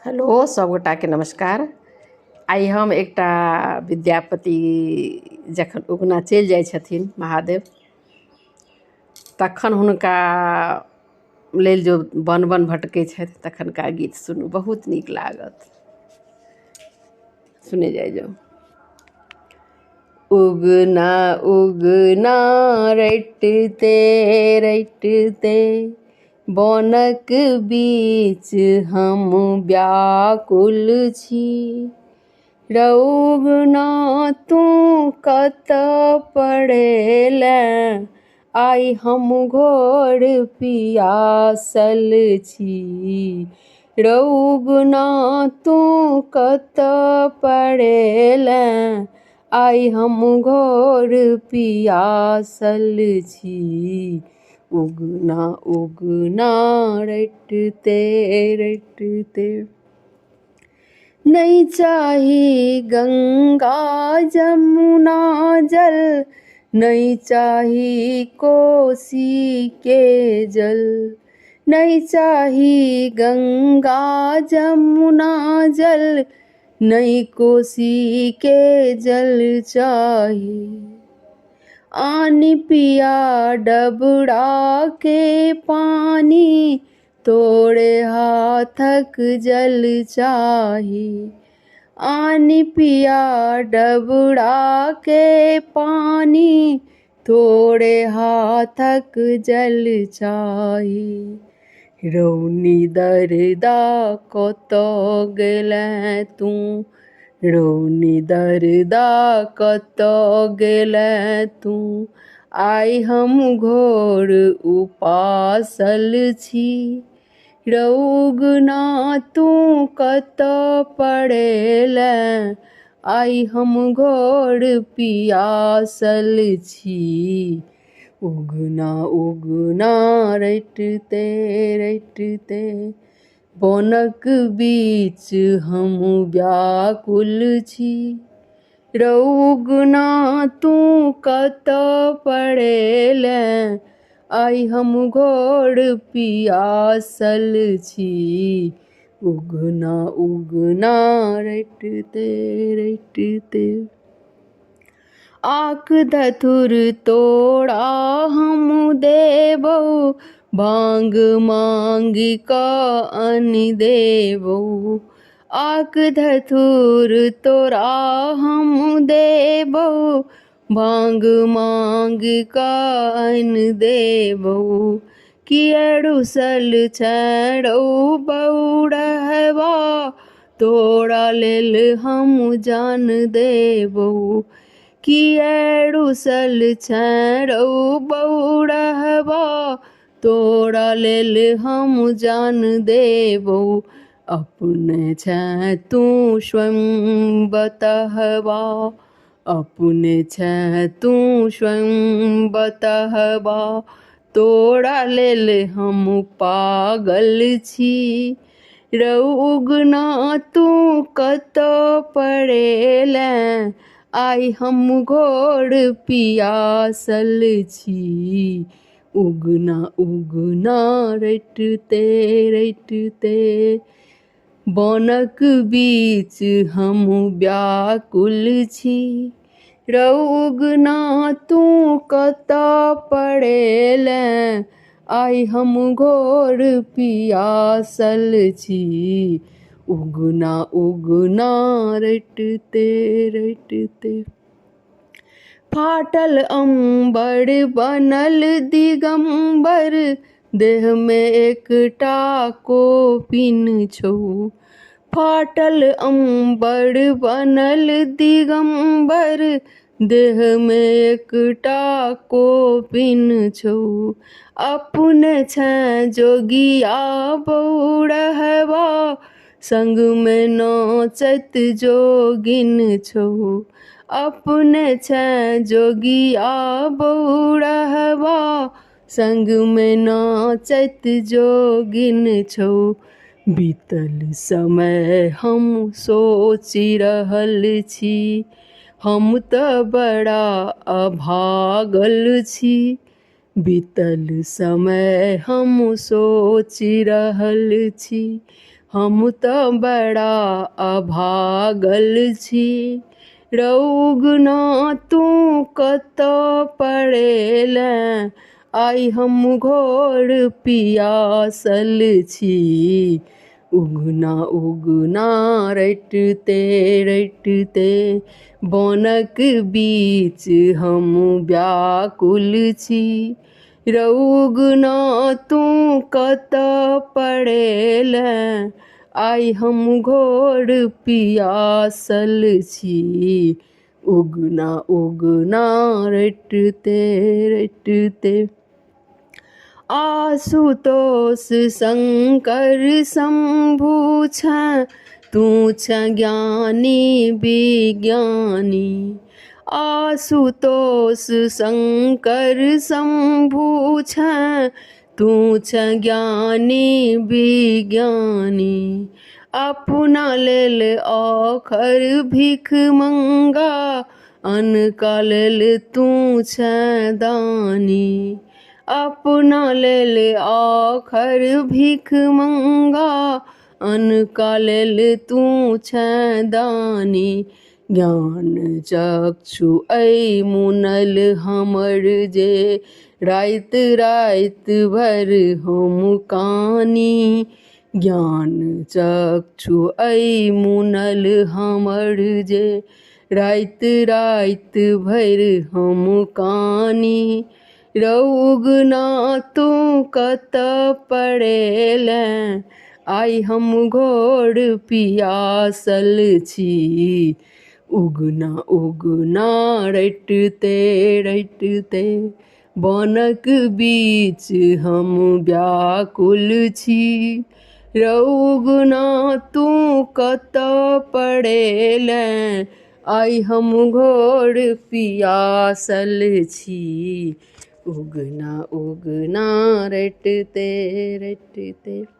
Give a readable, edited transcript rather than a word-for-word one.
Hello सबगोटा के नमस्कार। आइ हम एकटा विद्यापति जखन उगना चलि जाइ छथिन महादेव, तखन हुनका लेल जो वन वन भटकै छथि तखनका गीत सुनू, बहुत नीक लागत। सुने जाइ जाओ। उगना उगना रटते रटते बनक बीच हम व्याकुल छी। रौगना तू कतऽ पड़ेला, आइ हम घोर पियासल छी। रौगना तू कतऽ पड़ेला, आइ हम घोर पियासल छी। उगना उगना रटते रटते। नहीं चाही गंगा जमुना जल, नहीं चाही कोसी के जल। नहीं चाही गंगा जमुना जल, नहीं कोसी के जल चाही। आनी पिया डबरा के पानी, तोड़े हाथक जल चाही। आनी पिया डबरा के पानी, तोड़े हाथक जल चाही। रौनी दरदा कतऽ गेलें तू, रौनी दरदा कतऽ गेलें तू। आइ हम घोर उपासल छी। रौगना तू कतऽ पड़ेला, आइ हम घोर पियासल छी। उगना उगना रटते रटते बनक बीच हम व्याकुल छी। रौगना तू कतऽ पड़ेला, आइ हम घोर पियासल छी। उगना उगना रटते रटते। आक धतुर तोड़ा हम देबौ, भांग मांगि कऽ आनि देबौ। आक धतुर तोरा हम देबौ, भांग मांगि कऽ आनि देबौ। किया रुसल छैं रौ बौरहबा, तोरा लेल हम जान देबौ। किया रुसल छैं रौ बौरहबा, तोरा लेल हम जान देबौ। अपने छैं तू स्वयं बतहबा, अपने छैं तू स्वयं बतहबा। तोरा लेल हम पागल छी। रौगना तू कतऽ पड़ेला, आइ हम घोर पियासल छी। उगना उगना रटते रटते बनक बीच हम व्याकुल छी। रौगना तू कतऽ पड़ेला, आइ हम घोर पियासल छी। उगना उगना रटते रटते। फाटल अंबर बनल दिगंबर, देह में एकटा कोपिन छौ। फाटल अंबर बनल दिगंबर, देह में एकटा कोपिन छौ। अपने छैं जोगिया बौरहबा, संग में नाचत जोगिन छौ। अपने छैं जोगिया बौरहबा, संग में नाचत जोगिन छौ। बीतल समय हम सोचि रहल छी, हम तऽ बड़ा अभागल छी। बीतल समय हम सोचि रहल छी, हम तऽ बड़ा अभागल छी। रौगना तू कतऽ पड़ेलें, आइ हम घोर पियासल छी। उगना उगना रटते रटते बनक बीच हम व्याकुल छी। रौगना तू कतऽ पड़ेलें, आइ हम घोर पियासल छी। उगना उगना रटते रटते। आशुतोष शंकर शंभु छें, तू छें ज्ञानी विज्ञानी। आशुतोष शंकर शंभु छें, तू छें ज्ञानी विज्ञानी। अपना लेल आखर भीख मंगा, अनका लेल तू छें दानी। अपना लेल आखर भीख मंगा, अनका लेल तू छें दानी। ज्ञान चक्षु ऐ मुनल हमर जे, राइत राइत भर हम कानी। ज्ञान चक्षु ऐ मुनल हमर जे, राइत राइत भर हम कानी। रौगना तू कतऽ पड़ेलें, आइ हम घोर पियासल छी। उगना उगना रटते रटते बनक बीच हम व्याकुल छी। रौगना तू कतऽ पड़ेलें, आइ हम घोर पियासल छी। उगना उगना रटते रटते।